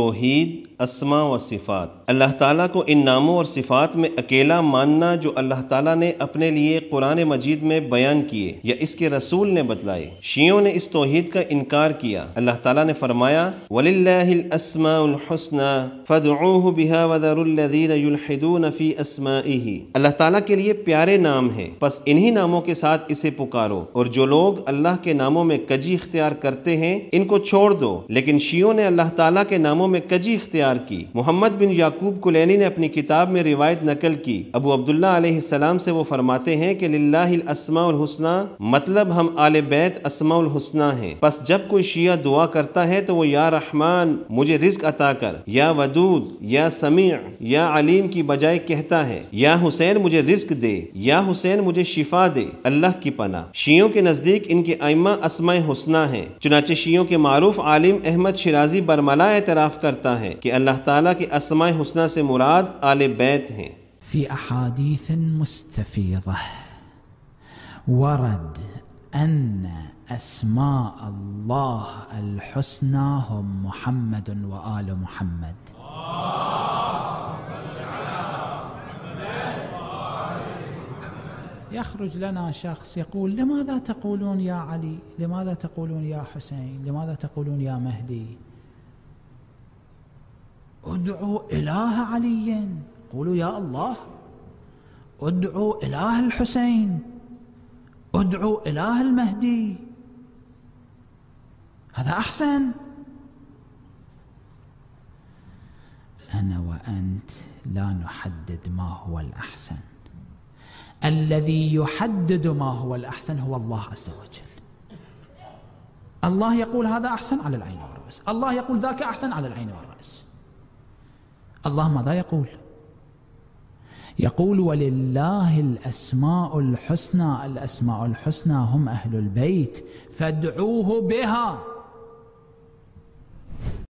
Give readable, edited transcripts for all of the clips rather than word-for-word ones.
तौहीद, अस्मा व सिफ़ात। अल्लाह ताला को इन नामों और सिफ़ात में अकेला मानना जो अल्लाह ताला ने अपने लिए कुरान मजीद में बयान किए या इसके रसूल ने बतलाए। शियों ने इस तौहीद का इनकार किया। अल्लाह ताला ने फरमाया वलिल्लाहिल अस्माउल हुस्ना फदऊहु बिहा वज़रुल्लज़ीना युल्हिदून फ़ी अस्माइही। अल्लाह ताला के लिए प्यारे नाम हैं, बस इन्हीं नामों के साथ इसे पुकारो, और जो लोग अल्लाह के नामों में कजी इख्तियार करते हैं इनको छोड़ दो। लेकिन शियों ने अल्लाह ताला के नामों में कजी इख्तियार की। मोहम्मद बिन याकूब कुलैनी ने अपनी किताब में रिवायत नकल की। अबू अब्दुल्ला अलैहिस्सलाम से वो फरमाते हैं कि लिल्लाहिल अस्माउल हुस्ना मतलब हम आले बैत अस्माउल हुस्ना हैं। बस जब कोई शिया दुआ करता है तो वो या रहमान मुझे रिज्क अता कर, या वदूद, या समी, या अलीम की बजाय कहता है या हुसैन मुझे रिज्क दे, या हुसैन मुझे शिफा दे, अल्लाह की पनाह। शियों के नजदीक इनके आइम्मा अस्माए हुस्ना हैं। चुनाचे शियों के मारूफ आलिम अहमद शिराजी बरमला एतराफ़ करता है कि अल्लाह ताला के अस्माए हुस्ना से मुराद आले बैत हैं। फी अहादीथ मुस्तफ़ीज़ा वरद अन्न अस्मा अल्लाह अल हुस्ना हुम मुहम्मदुन व आल मुहम्मद। يخرج لنا شخص يقول لماذا تقولون يا علي، لماذا تقولون يا حسين، لماذا تقولون يا مهدي؟ ادعوا إله علي، قولوا يا الله، ادعوا إله الحسين، ادعوا إله المهدي، هذا أحسن. أنا وأنت لا نحدد ما هو الأحسن، الذي يحدد ما هو الأحسن هو الله عز وجل. الله يقول هذا أحسن على العين والرأس، الله يقول ذاك أحسن على العين والرأس. الله ماذا يقول؟ يقول ولله الأسماء الحسنى، الأسماء الحسنى هم أهل البيت فادعوه بها.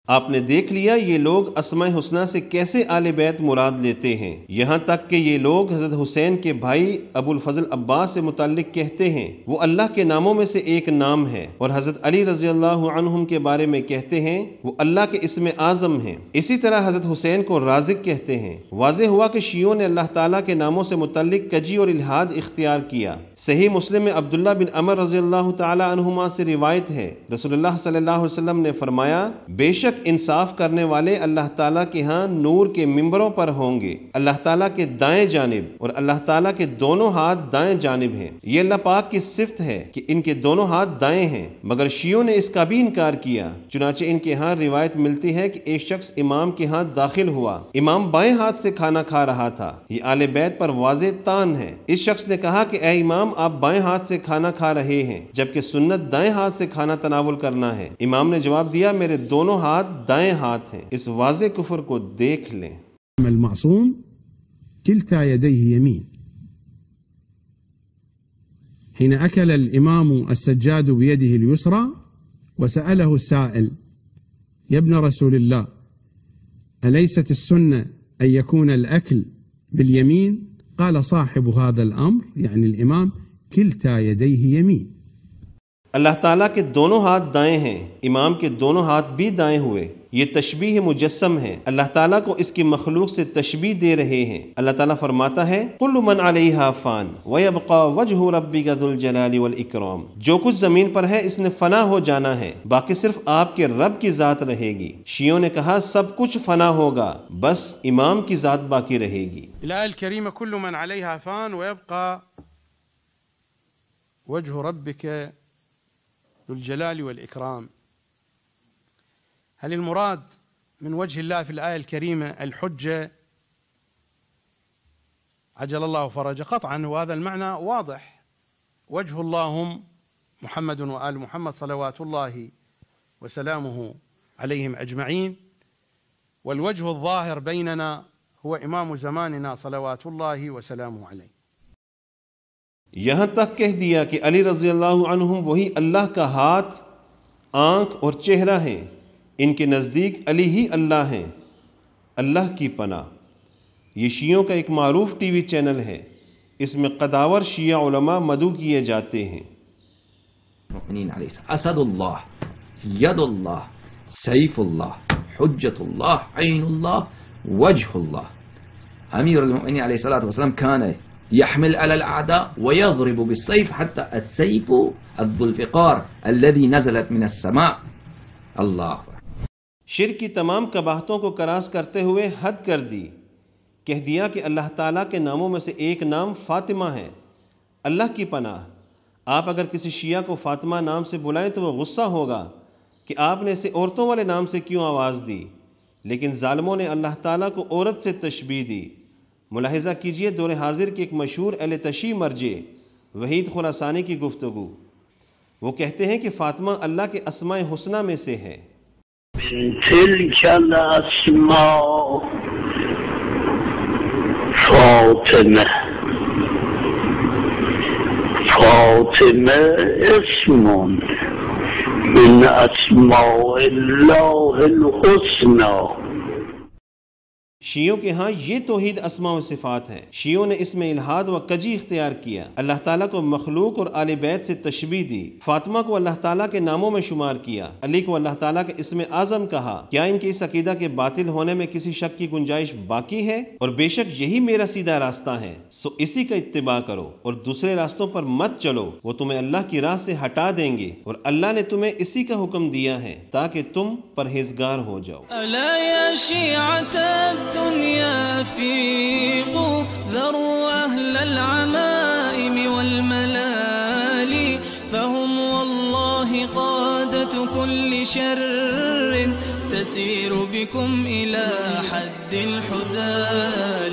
आपने देख लिया ये लोग अस्माए हुस्ना से कैसे आले बैत मुराद लेते हैं। यहाँ तक कि ये लोग हज़रत हुसैन के भाई अबुल फजल अब्बास से मुताल्लिक कहते हैं वो अल्लाह के नामों में से एक नाम है, और हज़रत अली रज़ी अल्लाह अन्हुम के बारे में कहते हैं वो अल्लाह के इस्म आज़म हैं। इसी तरह हज़रत हुसैन को राज़िक कहते हैं। वाज़ेह हुआ कि शियों ने अल्लाह ताला के नामों से मुताल्लिक कजी और इल्हाद इख्तियार किया। सही मुस्लिम में अब्दुल्ला बिन अमर रज़ी अल्लाह ताला अन्हुमा से रिवायत है, रसूलुल्लाह सल्लल्लाहु अलैहि वसल्लम ने फरमाया बेशक इंसाफ करने वाले अल्लाह ताला के यहाँ नूर के मिंबरों पर होंगे, अल्लाह ताला के दाएं जानिब, और अल्लाह ताला के दोनों हाथ दाएं जानिब हैं। ये अल्लाह पाक की सिफ्त है कि इनके दोनों हाथ दाएं हैं, मगर शियों ने इसका भी इनकार किया। चुनाचे इनके यहाँ रिवायत मिलती है कि एक शख्स इमाम के यहाँ दाखिल हुआ, इमाम बाएं हाथ से खाना खा रहा था। ये आले बैत पर वाज़े तान है। इस शख्स ने कहा कि ए इमाम आप बाएं हाथ से खाना खा रहे हैं जबकि सुन्नत दाएं हाथ से खाना तनावुल करना है। इमाम ने जवाब दिया मेरे दोनों हाथ दाएं हाथ हैं। इस वाज़े कुफ्र को देख लें। المعصوم كلتا يديه يمين. حين أكل الإمام السجاد بيده اليسرى وسأله السائل يا ابن رسول الله أليست السنة أن يكون الأكل باليمين؟ قال صاحب هذا الأمر يعني الإمام كلتا يديه يمين. अल्लाह ताला के दोनों हाथ दाएं हैं, इमाम के दोनों हाथ भी दाएं हुए। ये तशबीह मुजस्सम है। अल्लाह ताला को इसकी मखलूक से तशबीह दे रहे हैं। अल्लाह ताला फरमाता है कुल्लु मन अलैहा फ़ान व यबक़ा वजहु रब्बिका ज़ुल जलाली वल इकराम। जो कुछ ज़मीन पर है इसने फना हो जाना है, बाकी सिर्फ आपके रब की ज़ात रहेगी। शियों ने कहा सब कुछ फना होगा, बस इमाम की ज़ात बाकी रहेगी। الآية الكريمة كل من عليها فان ويبقى وجه ربك ذو الجلال والإكرام. هل المراد من وجه الله في الآية الكريمة الحجة عجل الله فرجه؟ قطعا وهذا المعنى واضح. وجه الله هم محمد وآل محمد صلوات الله وسلامه عليهم أجمعين، والوجه الظاهر بيننا هو إمام زماننا صلوات الله وسلامه عليه. यहाँ तक कह दिया कि अली रज़ी अल्लाह अन्हुम वही अल्लाह का हाथ, आँख और चेहरा है। इनके नज़दीक अली ही अल्लाह हैं, अल्लाह की पनाह। ये शियों का एक मारूफ टीवी चैनल है। इसमें कदावर शिया उलमा मदू किए जाते हैं। असदुल्लाह, यदुल्लाह, सैफुल्लाह, हुज्जतुल्लाह ऐनुल्लाह वजहुल्लाह। अमीरुल मोमिनीन अलैहिस्सलातु वस्सलाम कान यहमिल अलल अअदा व यज़रिबु बिस्सैफ हत्ता अस्सैफु अज़्ज़ुल्फ़िकार अल्लज़ी नज़लत मिनस समा। अल्लाह। शिर्क की तमाम कबाहतों को करास करते हुए हद कर दी। कह दिया कि अल्लाह ताला के नामों में से एक नाम फ़ातिमा है। अल्लाह की पनाह, आप अगर किसी शिया को फ़ातिमा नाम से बुलाएं तो वह गुस्सा होगा कि आपने इसे औरतों वाले नाम से क्यों आवाज़ दी। लेकिन ज़ालिमों ने अल्लाह ताला को औरत से तशबीह दी। मुलाहिज़ा कीजिए दौर हाजिर के एक मशहूर अहले तशी मर्जे वहीद खुरासानी की गुफ्तगू। वो कहते हैं कि फ़ातिमा अल्लाह के अस्माए हुस्ना में से है। फातिमा इस्मुन मिन अस्माइल्लाहिल हुस्ना। शियों के यहाँ ये तौहीद अस्मा व सिफ़ात है। शियों ने इसमें इल्हाद व कजी इख्तियार किया। अल्लाह ताला को मखलूक और आले बैत से तशबीह दी। फातिमा को अल्लाह ताला के नामों में शुमार किया। अली को अल्लाह ताला के इसमें आज़म कहा। क्या इनके इस अकीदा के बातिल होने में किसी शक की गुंजाइश बाकी है? और बेशक यही मेरा सीधा रास्ता है, सो इसी का इत्तिबा करो और दूसरे रास्तों पर मत चलो, वो तुम्हें अल्लाह की राह से हटा देंगे। और अल्लाह ने तुम्हें इसी का हुक्म दिया है ताकि तुम परहेजगार हो जाओ। الدنيا فيقوا ذروا أهل العمائم والملالي فهم والله قادة كل شر تسير بكم إلى حد الحذال.